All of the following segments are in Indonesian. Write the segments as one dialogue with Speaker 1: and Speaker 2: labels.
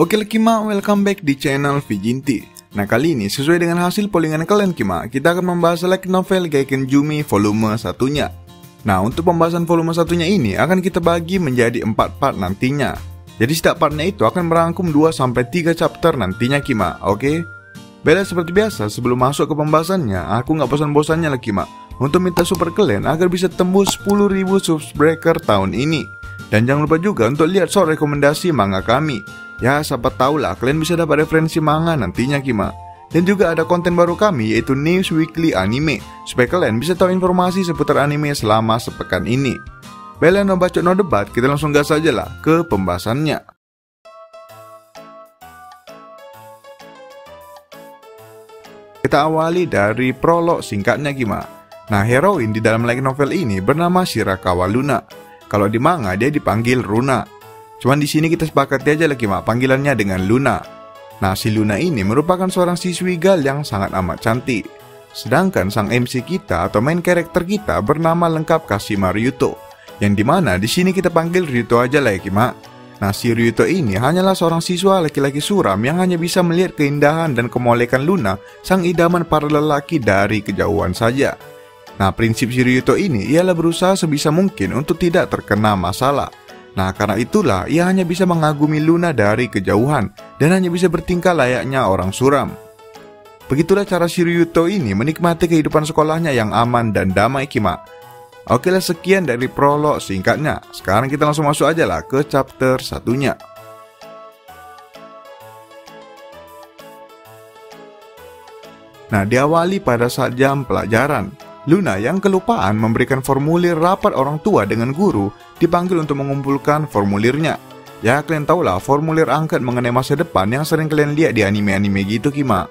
Speaker 1: Oke Kima, welcome back di channel Vijinti. Nah kali ini sesuai dengan hasil pollingan kalian Kima, kita akan membahas light novel Geiken Jumi volume satunya. Nah untuk pembahasan volume satunya ini akan kita bagi menjadi 4 part nantinya. Jadi setiap partnya itu akan merangkum 2-3 chapter nantinya Kima, oke? Beda seperti biasa, sebelum masuk ke pembahasannya, aku gak bosan-bosannya lah Kima untuk minta support kalian agar bisa tembus 10.000 subscriber tahun ini. Dan jangan lupa juga untuk lihat short rekomendasi manga kami. Ya siapa tahu lah kalian bisa dapat referensi manga nantinya Kima. Dan juga ada konten baru kami yaitu News Weekly Anime, supaya kalian bisa tahu informasi seputar anime selama sepekan ini. Belen no bacot no debat, kita langsung gas aja lah ke pembahasannya. Kita awali dari prolog singkatnya Kima. Nah heroin di dalam light novel ini bernama Shirakawa Luna. Kalau di manga dia dipanggil Runa. Cuman di sini kita sepakati aja lah Kima panggilannya dengan Luna. Nah si Luna ini merupakan seorang siswi gal yang sangat amat cantik. Sedangkan sang MC kita atau main karakter kita bernama lengkap Kashima Ryuto, yang dimana di sini kita panggil Ryuto aja lah ya Kima. Nah si Ryuto ini hanyalah seorang siswa laki-laki suram yang hanya bisa melihat keindahan dan kemolekan Luna, sang idaman para lelaki dari kejauhan saja. Nah prinsip si Ryuto ini ialah berusaha sebisa mungkin untuk tidak terkena masalah. Nah karena itulah ia hanya bisa mengagumi Luna dari kejauhan dan hanya bisa bertingkah layaknya orang suram. Begitulah cara si Ryuto ini menikmati kehidupan sekolahnya yang aman dan damai Kima. Oke lah sekian dari prolog singkatnya. Sekarang kita langsung masuk aja lah ke chapter satunya. Nah diawali pada saat jam pelajaran. Luna yang kelupaan memberikan formulir rapat orang tua dengan guru dipanggil untuk mengumpulkan formulirnya. Ya kalian tahulah formulir angket mengenai masa depan yang sering kalian lihat di anime-anime gitu Kima.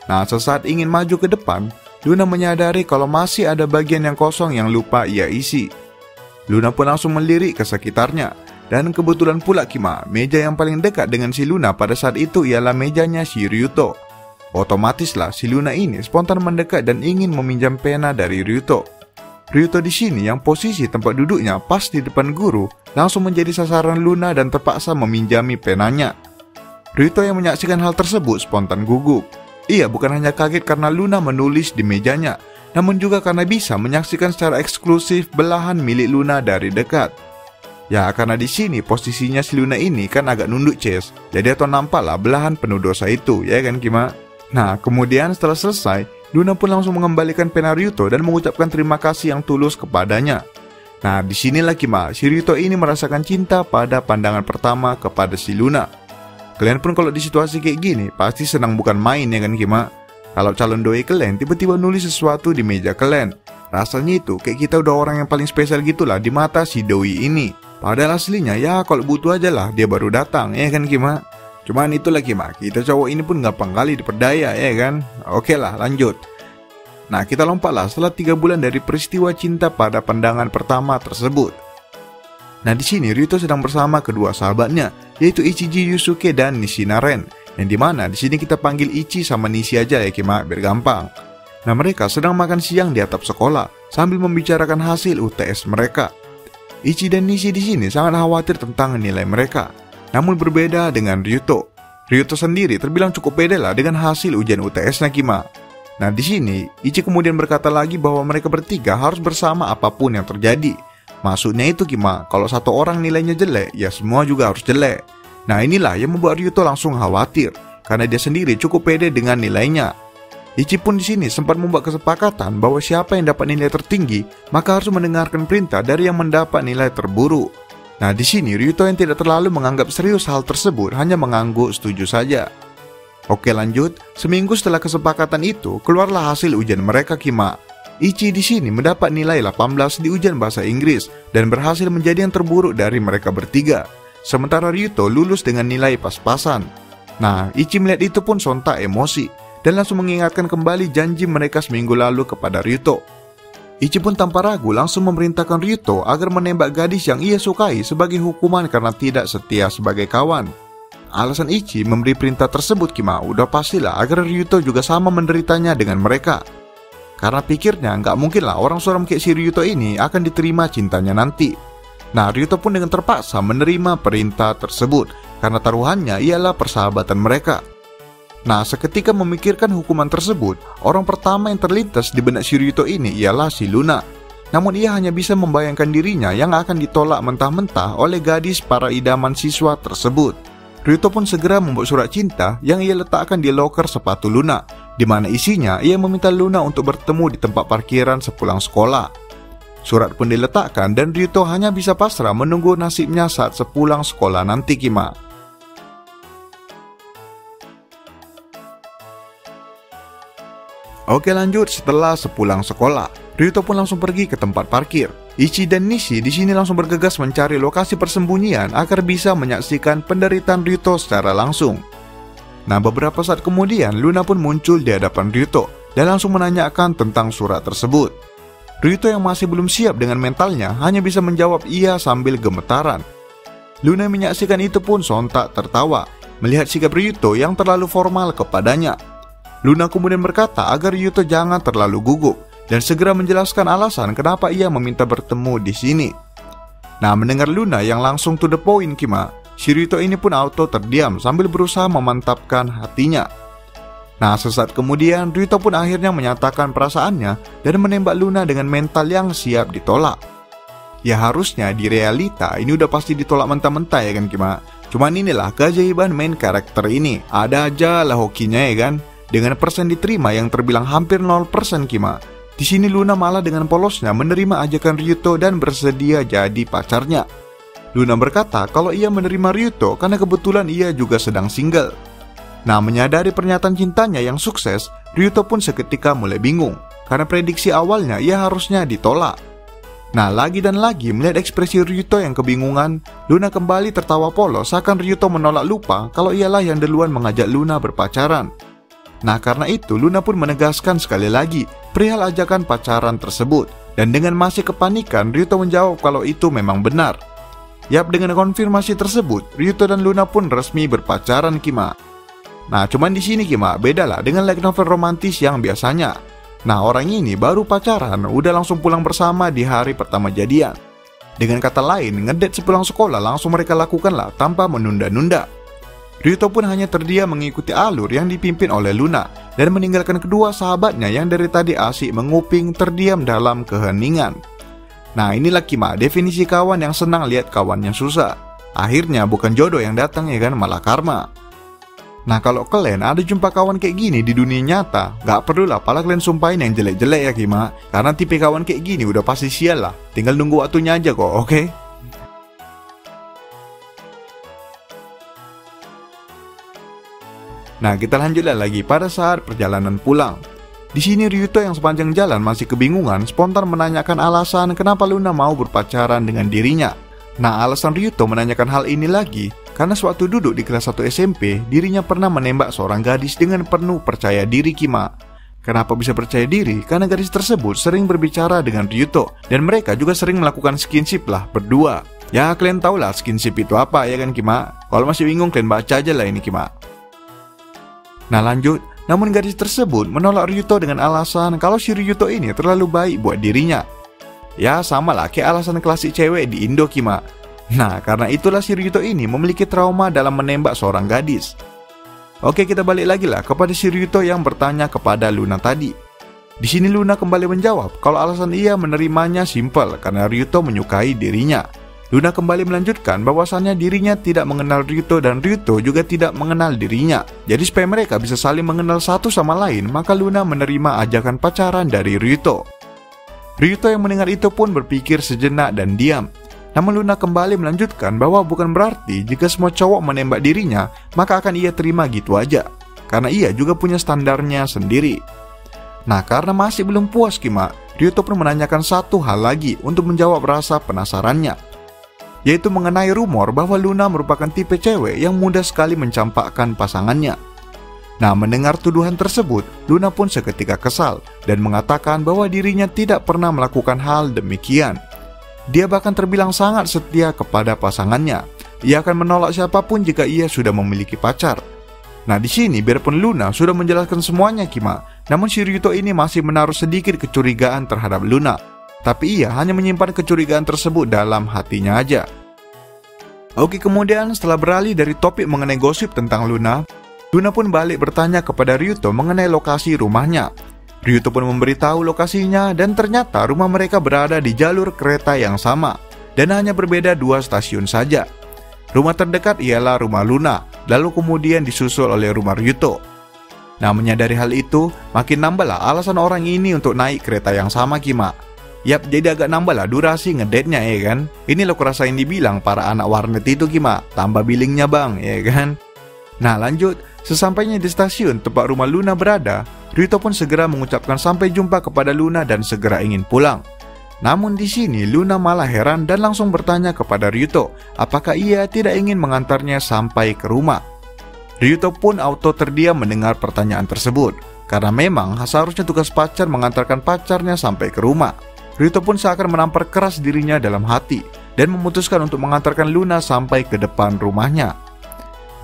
Speaker 1: Nah sesaat ingin maju ke depan, Luna menyadari kalau masih ada bagian yang kosong yang lupa ia isi. Luna pun langsung melirik ke sekitarnya. Dan kebetulan pula Kima, meja yang paling dekat dengan si Luna pada saat itu ialah mejanya si Ryuto. Otomatislah si Luna ini spontan mendekat dan ingin meminjam pena dari Ryuto. Ryuto di sini yang posisi tempat duduknya pas di depan guru langsung menjadi sasaran Luna dan terpaksa meminjami penanya. Ryuto yang menyaksikan hal tersebut spontan gugup. Ia bukan hanya kaget karena Luna menulis di mejanya, namun juga karena bisa menyaksikan secara eksklusif belahan milik Luna dari dekat. Ya karena di sini posisinya si Luna ini kan agak nunduk Ces, jadi atau nampaklah belahan penuh dosa itu, ya kan Kima? Nah kemudian setelah selesai, Luna pun langsung mengembalikan pena Ryuto dan mengucapkan terima kasih yang tulus kepadanya. Nah disinilah Kima, si Ryuto ini merasakan cinta pada pandangan pertama kepada si Luna. Kalian pun kalau di situasi kayak gini pasti senang bukan main ya kan Kima. Kalau calon doi kalian tiba-tiba nulis sesuatu di meja kalian, rasanya itu kayak kita udah orang yang paling spesial gitulah di mata si doi ini. Padahal aslinya ya kalau butuh aja lah dia baru datang ya kan Kima. Cuman itulah Kima, kita cowok ini pun gampang kali diperdaya ya kan. Oke lah lanjut. Nah kita lompatlah setelah 3 bulan dari peristiwa cinta pada pandangan pertama tersebut. Nah di sini Ryuto sedang bersama kedua sahabatnya, yaitu Ichiji Yusuke dan Nishina Ren. Yang dimana di sini kita panggil Ichi sama Nishi aja ya Kima, biar gampang. Nah mereka sedang makan siang di atap sekolah sambil membicarakan hasil UTS mereka. Ichi dan Nishi di sini sangat khawatir tentang nilai mereka. Namun berbeda dengan Ryuto. Ryuto sendiri terbilang cukup pede lah dengan hasil ujian UTS-nya Kima. Nah di sini Ichi kemudian berkata lagi bahwa mereka bertiga harus bersama apapun yang terjadi. Maksudnya itu Kima, kalau satu orang nilainya jelek, ya semua juga harus jelek. Nah inilah yang membuat Ryuto langsung khawatir, karena dia sendiri cukup pede dengan nilainya. Ichi pun di sini sempat membuat kesepakatan bahwa siapa yang dapat nilai tertinggi, maka harus mendengarkan perintah dari yang mendapat nilai terburuk. Nah di sini Ryuto yang tidak terlalu menganggap serius hal tersebut hanya mengangguk setuju saja. Oke lanjut, seminggu setelah kesepakatan itu keluarlah hasil ujian mereka Kima. Ichi di sini mendapat nilai 18 di ujian bahasa Inggris dan berhasil menjadi yang terburuk dari mereka bertiga. Sementara Ryuto lulus dengan nilai pas-pasan. Nah Ichi melihat itu pun sontak emosi dan langsung mengingatkan kembali janji mereka seminggu lalu kepada Ryuto. Ichi pun tanpa ragu langsung memerintahkan Ryuto agar menembak gadis yang ia sukai sebagai hukuman karena tidak setia sebagai kawan. Alasan Ichi memberi perintah tersebut Kima udah pastilah agar Ryuto juga sama menderitanya dengan mereka. Karena pikirnya nggak mungkin lah orang suram kayak si Ryuto ini akan diterima cintanya nanti. Nah, Ryuto pun dengan terpaksa menerima perintah tersebut karena taruhannya ialah persahabatan mereka. Nah, seketika memikirkan hukuman tersebut, orang pertama yang terlintas di benak si Ryuto ini ialah si Luna. Namun ia hanya bisa membayangkan dirinya yang akan ditolak mentah-mentah oleh gadis para idaman siswa tersebut. Ryuto pun segera membuat surat cinta yang ia letakkan di loker sepatu Luna, di mana isinya ia meminta Luna untuk bertemu di tempat parkiran sepulang sekolah. Surat pun diletakkan dan Ryuto hanya bisa pasrah menunggu nasibnya saat sepulang sekolah nanti, Kima. Oke, lanjut. Setelah sepulang sekolah, Ryuto pun langsung pergi ke tempat parkir. Ichi dan Nishi di sini langsung bergegas mencari lokasi persembunyian agar bisa menyaksikan penderitaan Ryuto secara langsung. Nah, beberapa saat kemudian Luna pun muncul di hadapan Ryuto dan langsung menanyakan tentang surat tersebut. Ryuto yang masih belum siap dengan mentalnya hanya bisa menjawab iya sambil gemetaran. Luna menyaksikan itu pun sontak tertawa melihat sikap Ryuto yang terlalu formal kepadanya. Luna kemudian berkata agar Ryuto jangan terlalu gugup dan segera menjelaskan alasan kenapa ia meminta bertemu di sini. Nah, mendengar Luna yang langsung to the point, Kima, si Ryuto ini pun auto terdiam sambil berusaha memantapkan hatinya. Nah, sesaat kemudian Ryuto pun akhirnya menyatakan perasaannya dan menembak Luna dengan mental yang siap ditolak. Ya, harusnya di realita ini udah pasti ditolak mentah-mentah ya kan, Kima. Cuman inilah keajaiban main karakter ini, ada aja lah hokinya ya kan. Dengan persen diterima yang terbilang hampir 0%, Kima. Di sini Luna malah dengan polosnya menerima ajakan Ryuto dan bersedia jadi pacarnya. Luna berkata kalau ia menerima Ryuto karena kebetulan ia juga sedang single. Nah, menyadari pernyataan cintanya yang sukses, Ryuto pun seketika mulai bingung karena prediksi awalnya ia harusnya ditolak. Nah, lagi dan lagi melihat ekspresi Ryuto yang kebingungan, Luna kembali tertawa polos seakan Ryuto menolak lupa kalau ialah yang duluan mengajak Luna berpacaran. Nah, karena itu Luna pun menegaskan sekali lagi perihal ajakan pacaran tersebut. Dan dengan masih kepanikan, Ryuto menjawab kalau itu memang benar. Yap, dengan konfirmasi tersebut, Ryuto dan Luna pun resmi berpacaran, Kima. Nah, cuman di sini, Kima, bedalah dengan light novel romantis yang biasanya. Nah, orang ini baru pacaran, udah langsung pulang bersama di hari pertama jadian. Dengan kata lain, ngedate sepulang sekolah langsung mereka lakukanlah tanpa menunda-nunda. Ryuto pun hanya terdiam mengikuti alur yang dipimpin oleh Luna dan meninggalkan kedua sahabatnya yang dari tadi asik menguping terdiam dalam keheningan. Nah, inilah Kima, definisi kawan yang senang lihat kawannya susah. Akhirnya bukan jodoh yang datang ya kan, malah karma. Nah, kalau kalian ada jumpa kawan kayak gini di dunia nyata, gak perlulah pala kalian sumpahin yang jelek-jelek ya Kima. Karena tipe kawan kayak gini udah pasti sial lah, tinggal nunggu waktunya aja kok, oke? Nah, kita lanjutlah lagi pada saat perjalanan pulang. Di sini Ryuto yang sepanjang jalan masih kebingungan spontan menanyakan alasan kenapa Luna mau berpacaran dengan dirinya. Nah, alasan Ryuto menanyakan hal ini lagi karena sewaktu duduk di kelas 1 SMP, dirinya pernah menembak seorang gadis dengan penuh percaya diri, Kima. Kenapa bisa percaya diri? Karena gadis tersebut sering berbicara dengan Ryuto dan mereka juga sering melakukan skinship lah berdua. Ya, kalian tahu lah skinship itu apa ya kan, Kima? Kalau masih bingung, kalian baca aja lah ini, Kima. Nah, lanjut. Namun gadis tersebut menolak Ryuto dengan alasan kalau si Ryuto ini terlalu baik buat dirinya. Ya, sama lah kayak alasan klasik cewek di Indo, Kima. Nah, karena itulah si Ryuto ini memiliki trauma dalam menembak seorang gadis. Oke, kita balik lagi lah kepada si Ryuto yang bertanya kepada Luna tadi. Di sini Luna kembali menjawab kalau alasan ia menerimanya simpel karena Ryuto menyukai dirinya. Luna kembali melanjutkan bahwasannya dirinya tidak mengenal Ryuto dan Ryuto juga tidak mengenal dirinya. Jadi supaya mereka bisa saling mengenal satu sama lain, maka Luna menerima ajakan pacaran dari Ryuto. Ryuto yang mendengar itu pun berpikir sejenak dan diam. Namun Luna kembali melanjutkan bahwa bukan berarti jika semua cowok menembak dirinya, maka akan ia terima gitu aja. Karena ia juga punya standarnya sendiri. Nah, karena masih belum puas, Kima, Ryuto pun menanyakan satu hal lagi untuk menjawab rasa penasarannya, yaitu mengenai rumor bahwa Luna merupakan tipe cewek yang mudah sekali mencampakkan pasangannya. Nah, mendengar tuduhan tersebut, Luna pun seketika kesal dan mengatakan bahwa dirinya tidak pernah melakukan hal demikian. Dia bahkan terbilang sangat setia kepada pasangannya. Ia akan menolak siapapun jika ia sudah memiliki pacar. Nah, di sini biarpun Luna sudah menjelaskan semuanya, Kima, namun si Ryuto ini masih menaruh sedikit kecurigaan terhadap Luna. Tapi ia hanya menyimpan kecurigaan tersebut dalam hatinya aja. Oke, kemudian setelah beralih dari topik mengenai gosip tentang Luna, Luna pun balik bertanya kepada Ryuto mengenai lokasi rumahnya. Ryuto pun memberitahu lokasinya dan ternyata rumah mereka berada di jalur kereta yang sama dan hanya berbeda 2 stasiun saja. Rumah terdekat ialah rumah Luna, lalu kemudian disusul oleh rumah Ryuto. Nah, menyadari hal itu, makin nambahlah alasan orang ini untuk naik kereta yang sama Kima. Yap, jadi agak nambahlah durasi ngedate-nya ya kan. Ini lo kerasain dibilang para anak warnet itu Kima, tambah billingnya bang ya kan. Nah lanjut, sesampainya di stasiun tempat rumah Luna berada, Ryuto pun segera mengucapkan sampai jumpa kepada Luna dan segera ingin pulang. Namun di sini Luna malah heran dan langsung bertanya kepada Ryuto apakah ia tidak ingin mengantarnya sampai ke rumah. Ryuto pun auto terdiam mendengar pertanyaan tersebut, karena memang seharusnya tugas pacar mengantarkan pacarnya sampai ke rumah. Ryuto pun seakan menampar keras dirinya dalam hati dan memutuskan untuk mengantarkan Luna sampai ke depan rumahnya.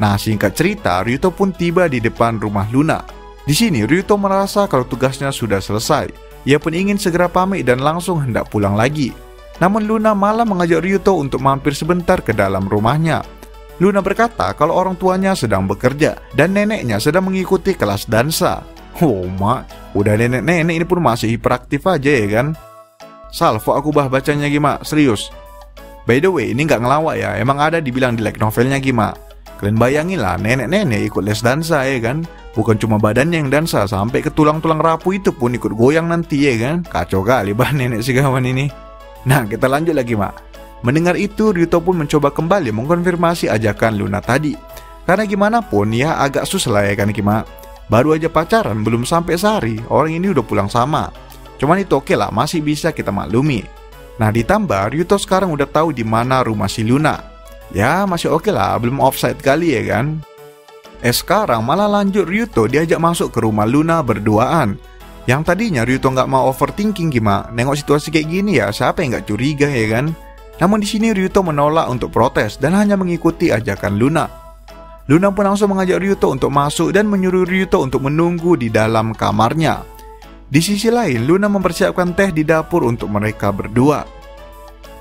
Speaker 1: Nah, singkat cerita, Ryuto pun tiba di depan rumah Luna. Di sini Ryuto merasa kalau tugasnya sudah selesai. Ia pun ingin segera pamit dan langsung hendak pulang lagi. Namun Luna malah mengajak Ryuto untuk mampir sebentar ke dalam rumahnya. Luna berkata kalau orang tuanya sedang bekerja dan neneknya sedang mengikuti kelas dansa. Oh mak, udah nenek-nenek ini pun masih hiperaktif aja ya kan. Salvo aku bacanya Gima, serius. By the way, ini nggak ngelawak ya, emang ada dibilang di like novelnya Gima. Kalian bayangin lah, nenek-nenek ikut les dansa ya kan. Bukan cuma badannya yang dansa, sampai ke tulang-tulang rapuh itu pun ikut goyang nanti ya kan. Kacau kali bah nenek si kawan ini. Nah, kita lanjut lagi mak. Mendengar itu, Ryuto pun mencoba kembali mengkonfirmasi ajakan Luna tadi. Karena gimana pun ya agak susah lah ya kan Gima. Baru aja pacaran, belum sampai sehari, orang ini udah pulang sama. Cuman itu oke lah, masih bisa kita maklumi. Nah ditambah Ryuto sekarang udah tahu di mana rumah si Luna. Ya masih oke lah, belum offside kali ya kan. Sekarang malah lanjut Ryuto diajak masuk ke rumah Luna berduaan. Yang tadinya Ryuto nggak mau overthinking Gima, nengok situasi kayak gini ya siapa yang nggak curiga ya kan. Namun di sini Ryuto menolak untuk protes dan hanya mengikuti ajakan Luna. Luna pun langsung mengajak Ryuto untuk masuk dan menyuruh Ryuto untuk menunggu di dalam kamarnya. Di sisi lain, Luna mempersiapkan teh di dapur untuk mereka berdua.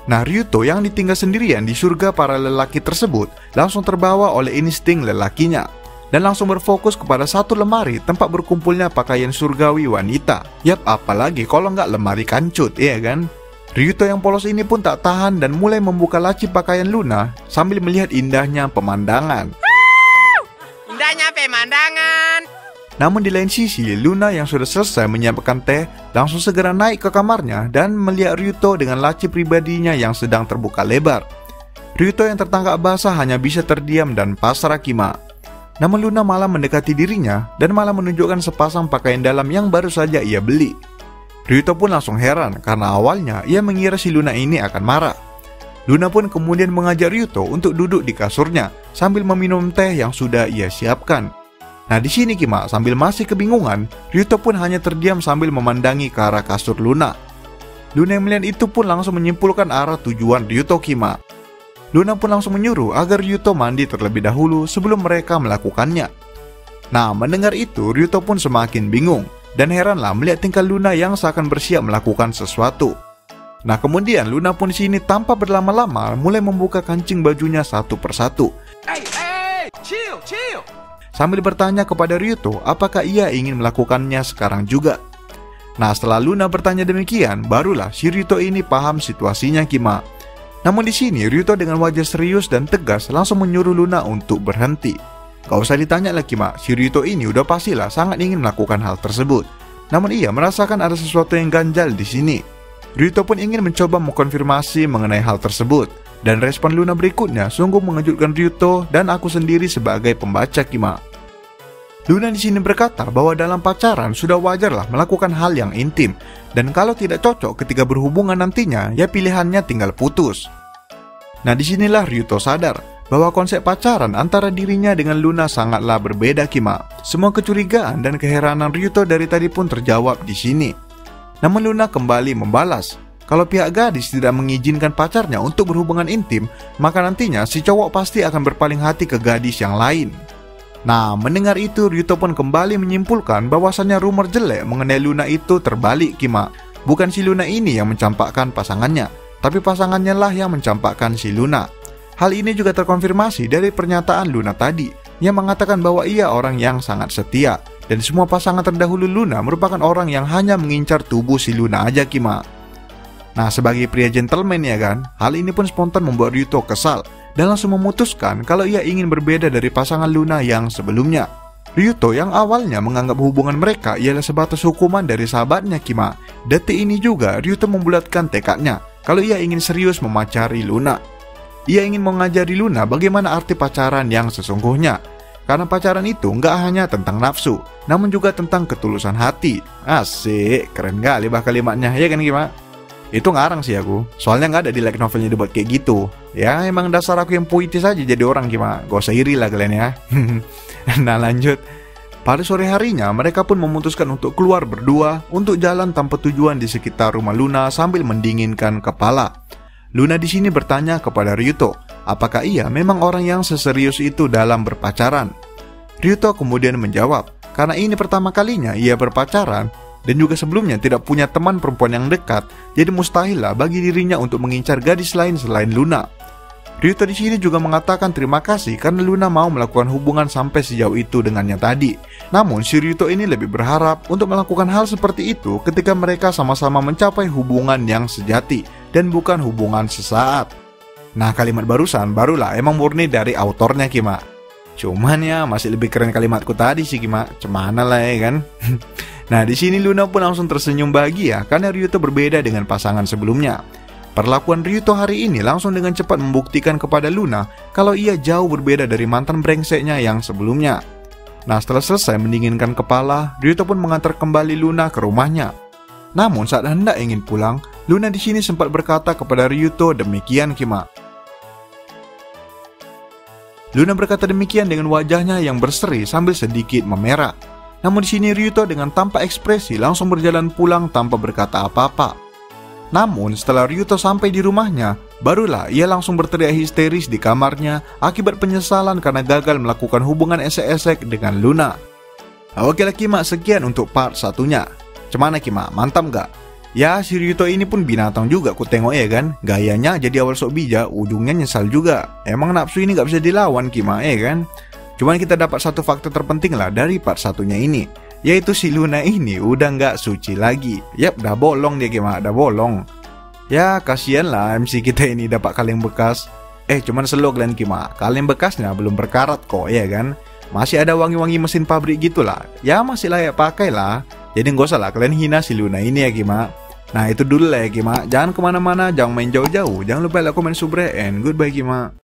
Speaker 1: Nah, Ryuto yang ditinggal sendirian di surga para lelaki tersebut langsung terbawa oleh insting lelakinya dan langsung berfokus kepada satu lemari tempat berkumpulnya pakaian surgawi wanita. Yap, apalagi kalau nggak lemari kancut, ya kan? Ryuto yang polos ini pun tak tahan dan mulai membuka laci pakaian Luna sambil melihat indahnya pemandangan.
Speaker 2: Indahnya pemandangan.
Speaker 1: Namun di lain sisi, Luna yang sudah selesai menyiapkan teh langsung segera naik ke kamarnya dan melihat Ryuto dengan laci pribadinya yang sedang terbuka lebar. Ryuto yang tertangkap basah hanya bisa terdiam dan pasrah Kima. Namun Luna malah mendekati dirinya dan malah menunjukkan sepasang pakaian dalam yang baru saja ia beli. Ryuto pun langsung heran karena awalnya ia mengira si Luna ini akan marah. Luna pun kemudian mengajak Ryuto untuk duduk di kasurnya sambil meminum teh yang sudah ia siapkan. Nah di sini Kima, sambil masih kebingungan, Ryuto pun hanya terdiam sambil memandangi ke arah kasur Luna. Luna yang melihat itu pun langsung menyimpulkan arah tujuan Ryuto Kima. Luna pun langsung menyuruh agar Ryuto mandi terlebih dahulu sebelum mereka melakukannya. Nah mendengar itu, Ryuto pun semakin bingung dan heranlah melihat tingkah Luna yang seakan bersiap melakukan sesuatu. Nah kemudian Luna pun di sini tanpa berlama-lama mulai membuka kancing bajunya satu persatu. Chill. Sambil bertanya kepada Ryuto apakah ia ingin melakukannya sekarang juga. Nah setelah Luna bertanya demikian, barulah si Ryuto ini paham situasinya Kima. Namun di sini Ryuto dengan wajah serius dan tegas langsung menyuruh Luna untuk berhenti. Gak usah ditanya lah Kima, si Ryuto ini udah pastilah sangat ingin melakukan hal tersebut. Namun ia merasakan ada sesuatu yang ganjal di sini. Ryuto pun ingin mencoba mengkonfirmasi mengenai hal tersebut. Dan respon Luna berikutnya sungguh mengejutkan Ryuto dan aku sendiri sebagai pembaca Kima. Luna di sini berkata bahwa dalam pacaran sudah wajarlah melakukan hal yang intim dan kalau tidak cocok ketika berhubungan nantinya ya pilihannya tinggal putus. Nah disinilah Ryuto sadar bahwa konsep pacaran antara dirinya dengan Luna sangatlah berbeda Kima. Semua kecurigaan dan keheranan Ryuto dari tadi pun terjawab di sini. Namun Luna kembali membalas. Kalau pihak gadis tidak mengizinkan pacarnya untuk berhubungan intim, maka nantinya si cowok pasti akan berpaling hati ke gadis yang lain. Nah, mendengar itu Ryuto pun kembali menyimpulkan bahwasannya rumor jelek mengenai Luna itu terbalik Kima. Bukan si Luna ini yang mencampakkan pasangannya, tapi pasangannya lah yang mencampakkan si Luna. Hal ini juga terkonfirmasi dari pernyataan Luna tadi, yang mengatakan bahwa ia orang yang sangat setia, dan semua pasangan terdahulu Luna merupakan orang yang hanya mengincar tubuh si Luna aja Kima. Nah, sebagai pria gentleman ya kan, hal ini pun spontan membuat Ryuto kesal dan langsung memutuskan kalau ia ingin berbeda dari pasangan Luna yang sebelumnya. Ryuto yang awalnya menganggap hubungan mereka ialah sebatas hukuman dari sahabatnya Kima, detik ini juga Ryuto membulatkan tekadnya kalau ia ingin serius memacari Luna. Ia ingin mengajari Luna bagaimana arti pacaran yang sesungguhnya. Karena pacaran itu nggak hanya tentang nafsu, namun juga tentang ketulusan hati. Asik, keren kali bah kalimatnya, ya kan Kima? Itu ngarang sih aku, soalnya nggak ada di light novelnya dibuat kayak gitu. Ya emang dasar aku yang puitis aja jadi orang Kima, gak usah iri lah kalian ya. Nah lanjut, pada sore harinya mereka pun memutuskan untuk keluar berdua untuk jalan tanpa tujuan di sekitar rumah Luna sambil mendinginkan kepala. Luna di sini bertanya kepada Ryuto, apakah ia memang orang yang seserius itu dalam berpacaran. Ryuto kemudian menjawab, karena ini pertama kalinya ia berpacaran dan juga sebelumnya tidak punya teman perempuan yang dekat, jadi mustahil lah bagi dirinya untuk mengincar gadis lain selain Luna. Ryuto di sini juga mengatakan terima kasih karena Luna mau melakukan hubungan sampai sejauh itu dengannya tadi. Namun si Ryuto ini lebih berharap untuk melakukan hal seperti itu ketika mereka sama-sama mencapai hubungan yang sejati dan bukan hubungan sesaat. Nah, kalimat barusan barulah emang murni dari autornya Kima. Cuman ya masih lebih keren kalimatku tadi sih Kima. Cemana lah ya kan. Nah, di sini Luna pun langsung tersenyum bahagia karena Ryuto berbeda dengan pasangan sebelumnya. Perlakuan Ryuto hari ini langsung dengan cepat membuktikan kepada Luna kalau ia jauh berbeda dari mantan brengseknya yang sebelumnya. Nah, setelah selesai mendinginkan kepala, Ryuto pun mengantar kembali Luna ke rumahnya. Namun saat hendak ingin pulang, Luna di sini sempat berkata kepada Ryuto demikian Kima. Luna berkata demikian dengan wajahnya yang berseri sambil sedikit memerah. Namun di sini Ryuto dengan tanpa ekspresi langsung berjalan pulang tanpa berkata apa-apa. Namun setelah Ryuto sampai di rumahnya, barulah ia langsung berteriak histeris di kamarnya akibat penyesalan karena gagal melakukan hubungan esek-esek dengan Luna. Oke lah Kima, sekian untuk part satunya. Cemana Kima, mantap gak? Ya si Ryuto ini pun binatang juga ku tengok ya kan. Gayanya jadi awal sok bijak, ujungnya nyesal juga. Emang nafsu ini gak bisa dilawan Kima ya kan. Cuman kita dapat satu fakta terpenting lah dari part satunya ini, yaitu si Luna ini udah nggak suci lagi. Yap, dah bolong dia Kima, dah bolong. Ya kasihan lah MC kita ini dapat kaleng bekas. Cuman slow kalian Kima, kaleng bekasnya belum berkarat kok ya kan. Masih ada wangi-wangi mesin pabrik gitulah. Ya masih layak pakai lah. Jadi nggak usah lah kalian hina si Luna ini ya Kima. Nah itu dulu lah ya Kima. Jangan kemana-mana, jangan main jauh-jauh. Jangan lupa like, comment, subscribe, and goodbye Kima.